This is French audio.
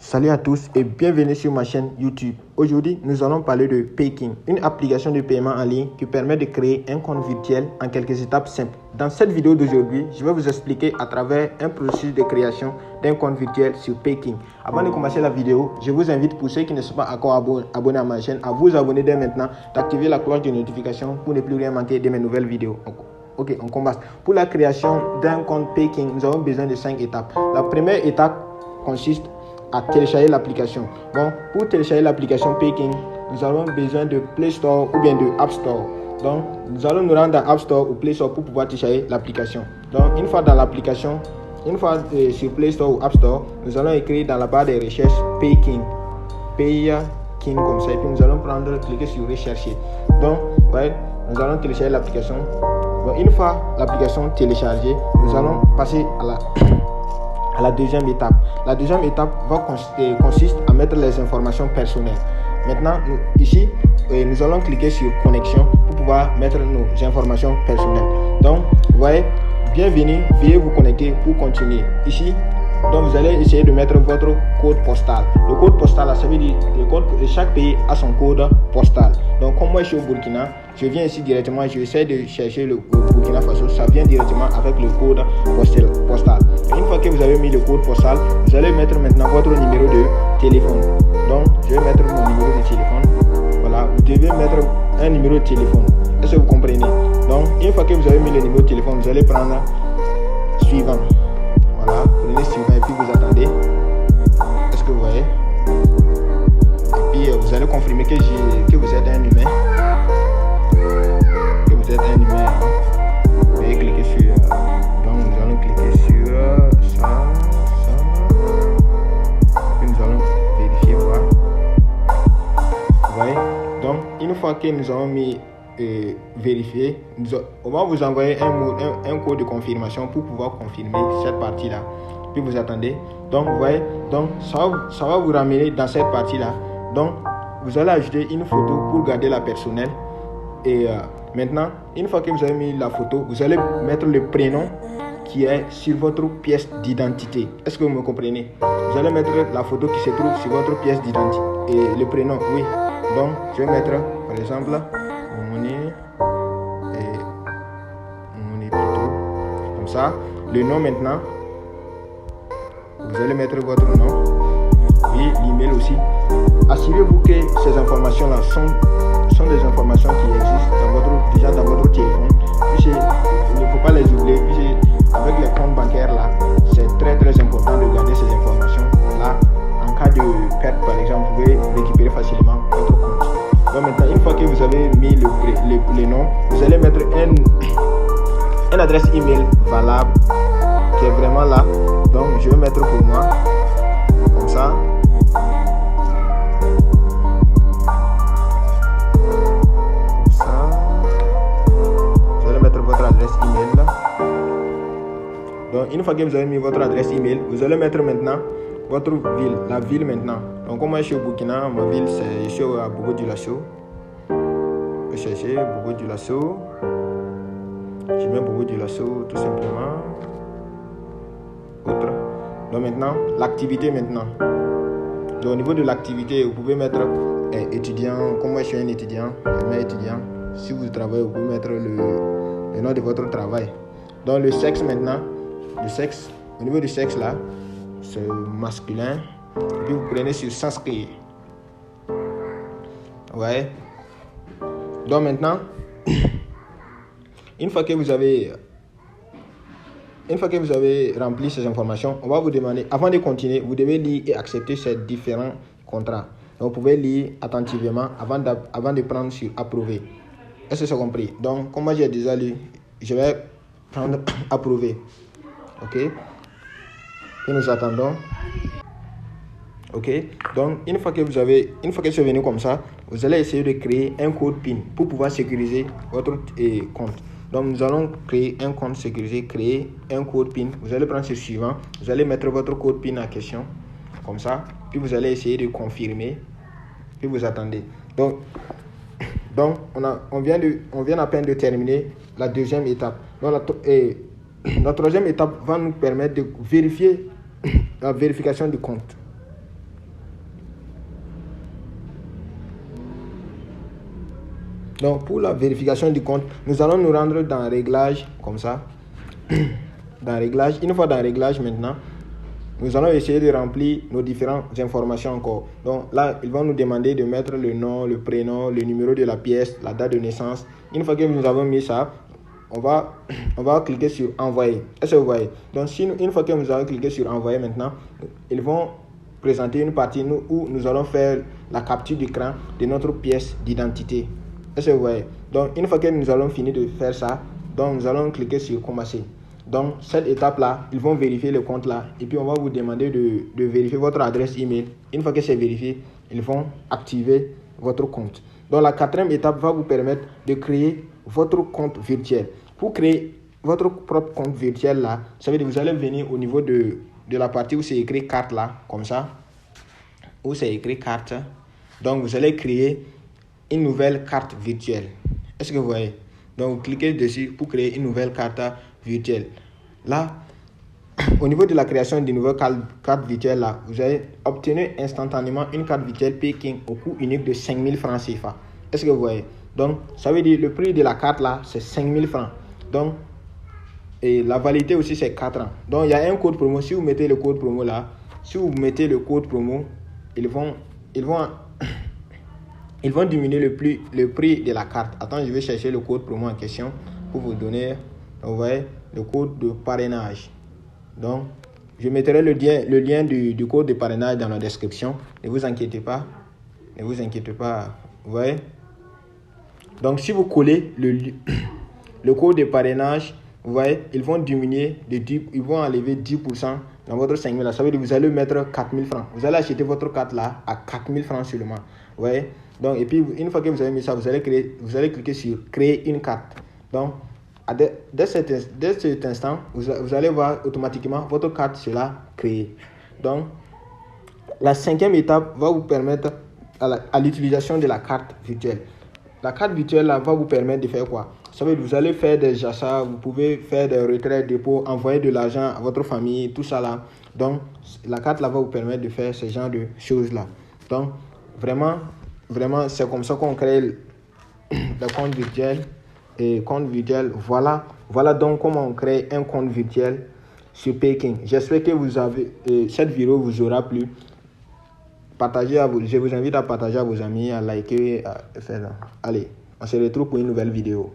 Salut à tous et bienvenue sur ma chaîne YouTube. Aujourd'hui, nous allons parler de Payking, une application de paiement en ligne qui permet de créer un compte virtuel en quelques étapes simples. Dans cette vidéo d'aujourd'hui, je vais vous expliquer à travers un processus de création d'un compte virtuel sur Payking. Avant de commencer la vidéo, je vous invite, pour ceux qui ne sont pas encore abonnés à ma chaîne, à vous abonner dès maintenant, d'activer la cloche de notification pour ne plus rien manquer de mes nouvelles vidéos. Ok, on commence. Pour la création d'un compte Payking, nous avons besoin de 5 étapes. La première étape consiste à télécharger l'application. Bon, pour télécharger l'application Payking, nous avons besoin de Play Store ou bien de App Store. Donc, nous allons nous rendre dans App Store ou Play Store pour pouvoir télécharger l'application. Donc, une fois dans l'application, sur Play Store ou App Store, nous allons écrire dans la barre de recherche Payking. Payking comme ça. Et puis, nous allons cliquer sur Rechercher. Donc, ouais, nous allons télécharger l'application. Bon, une fois l'application téléchargée, nous allons passer à la deuxième étape. La deuxième étape consiste à mettre les informations personnelles. Maintenant, ici, nous allons cliquer sur Connexion pour pouvoir mettre nos informations personnelles. Donc, vous voyez, bienvenue, veuillez vous connecter pour continuer. Ici, donc vous allez essayer de mettre votre code postal. Le code postal, ça veut dire que chaque pays a son code postal. Donc, comme moi je suis au Burkina, je viens ici directement, je essaie de chercher le Burkina Faso. Ça vient directement avec le code postal. Et une fois que vous avez mis le code postal, vous allez mettre maintenant votre numéro de téléphone. Donc, je vais mettre mon numéro de téléphone. Voilà, vous devez mettre un numéro de téléphone. Est-ce que vous comprenez? Donc, une fois que vous avez mis le numéro de téléphone, vous allez prendre suivant. Voilà, prenez suivant et puis vous attendez. Est-ce que vous voyez? Et puis vous allez confirmer que vous êtes un humain. Que vous êtes un humain. Vous allez cliquer sur. Donc nous allons cliquer sur ça. Et puis nous allons vérifier, voir. Vous voyez? Donc une fois que nous avons mis vérifier, on va vous envoyer un code de confirmation pour pouvoir confirmer cette partie là, puis vous attendez. Donc vous voyez, donc ça va vous ramener dans cette partie là. Donc vous allez ajouter une photo pour garder la personnelle. Et maintenant, une fois que vous avez mis la photo, vous allez mettre le prénom qui est sur votre pièce d'identité. Est-ce que vous me comprenez? Vous allez mettre la photo qui se trouve sur votre pièce d'identité et le prénom, oui. Donc je vais mettre par exemple mon est plutôt comme ça. Le nom maintenant, vous allez mettre votre nom et l'email aussi. Assurez-vous que ces informations là sont des informations qui existent déjà dans votre téléphone. Puis il ne faut pas les oublier. Puis avec les comptes bancaires là, c'est très important de garder ces informations là. En cas de perte par exemple, vous pouvez récupérer facilement votre compte. Donc maintenant, une fois que vous avez mis le nom, vous allez mettre une adresse email valable qui est vraiment là. Donc je vais mettre pour moi comme ça. Comme ça. Vous allez mettre votre adresse email là. Donc une fois que vous avez mis votre adresse email, vous allez mettre maintenant votre ville, la ville maintenant. Donc comme moi je suis au Burkina, ma ville je suis à Bobo-Dioulasso. Je vais chercher Bobo-Dioulasso. Je mets Bobo-Dioulasso tout simplement. Autre. Donc maintenant, l'activité maintenant. Donc au niveau de l'activité, vous pouvez mettre étudiant. Comme moi je suis un étudiant, je mets étudiant. Si vous travaillez, vous pouvez mettre le nom de votre travail. Donc le sexe maintenant, au niveau du sexe là, c'est masculin. Et puis vous prenez sur s'inscrire. Ouais. Donc maintenant, une fois que vous avez rempli ces informations, on va vous demander, avant de continuer, vous devez lire et accepter ces différents contrats. Donc vous pouvez lire attentivement avant de prendre sur approuver. Est-ce que c'est compris? Donc comme moi j'ai déjà lu, je vais prendre approuver. Ok. Et nous attendons. Ok, donc une fois que c'est venu comme ça, vous allez essayer de créer un code PIN pour pouvoir sécuriser votre compte. Donc nous allons créer un compte sécurisé, créer un code PIN. Vous allez prendre ce suivant, vous allez mettre votre code PIN en question, comme ça, puis vous allez essayer de confirmer, puis vous attendez. Donc on vient à peine de terminer la deuxième étape. Donc la troisième étape va nous permettre de vérifier la vérification du compte. Donc, pour la vérification du compte, nous allons nous rendre dans Réglages, comme ça. Dans Réglages. Une fois dans Réglages maintenant, nous allons essayer de remplir nos différentes informations encore. Donc là, ils vont nous demander de mettre le nom, le prénom, le numéro de la pièce, la date de naissance. Une fois que nous avons mis ça, on va cliquer sur Envoyer. Est-ce que vous voyez? Donc, une fois que nous avons cliqué sur Envoyer maintenant, ils vont présenter une partie où nous allons faire la capture d'écran de notre pièce d'identité. Est-ce que vous voyez? Donc, une fois que nous allons finir de faire ça, donc nous allons cliquer sur Commencer. Donc, cette étape-là, ils vont vérifier le compte là. Et puis, on va vous demander de vérifier votre adresse email. Une fois que c'est vérifié, ils vont activer votre compte. Donc, la quatrième étape va vous permettre de créer votre compte virtuel. Pour créer votre propre compte virtuel là, ça veut dire que vous allez venir au niveau de la partie où c'est écrit carte là, comme ça. Où c'est écrit carte. Donc, vous allez créer une nouvelle carte virtuelle. Est-ce que vous voyez? Donc, vous cliquez dessus pour créer une nouvelle carte virtuelle. Là, au niveau de la création d'une nouvelle carte virtuelle, là, vous allez obtenir instantanément une carte virtuelle Peking au coût unique de 5000 francs CFA. Est-ce que vous voyez? Donc, ça veut dire le prix de la carte là, c'est 5000 francs. Donc, et la validité aussi, c'est 4 ans. Donc, il y a un code promo. Si vous mettez le code promo là, si vous mettez le code promo, ils vont diminuer le prix de la carte. Attends, je vais chercher le code promo en question pour vous donner, vous voyez, le code de parrainage. Donc, je mettrai le lien du code de parrainage dans la description. Ne vous inquiétez pas. Ne vous inquiétez pas. Vous voyez? Donc, si vous collez le code de parrainage, vous voyez, ils vont diminuer ils vont enlever 10% dans votre 5000 là. Ça veut dire que vous allez mettre 4000 francs. Vous allez acheter votre carte là à 4000 francs seulement. Vous voyez? Donc, et puis, une fois que vous avez mis ça, vous allez cliquer sur créer une carte. Donc, dès cet instant, vous allez voir automatiquement votre carte sera créée. Donc, la cinquième étape va vous permettre à l'utilisation de la carte virtuelle. La carte virtuelle là, va vous permettre de faire quoi? Ça veut dire que vous allez faire des achats, vous pouvez faire des retraits, dépôts, envoyer de l'argent à votre famille, tout ça là. Donc, la carte là va vous permettre de faire ce genre de choses là. Donc, vraiment, c'est comme ça qu'on crée le compte virtuel. Et compte virtuel, voilà donc comment on crée un compte virtuel sur Peking. J'espère que cette vidéo vous aura plu. Je vous invite à partager à vos amis, à liker, à faire. Allez, on se retrouve pour une nouvelle vidéo.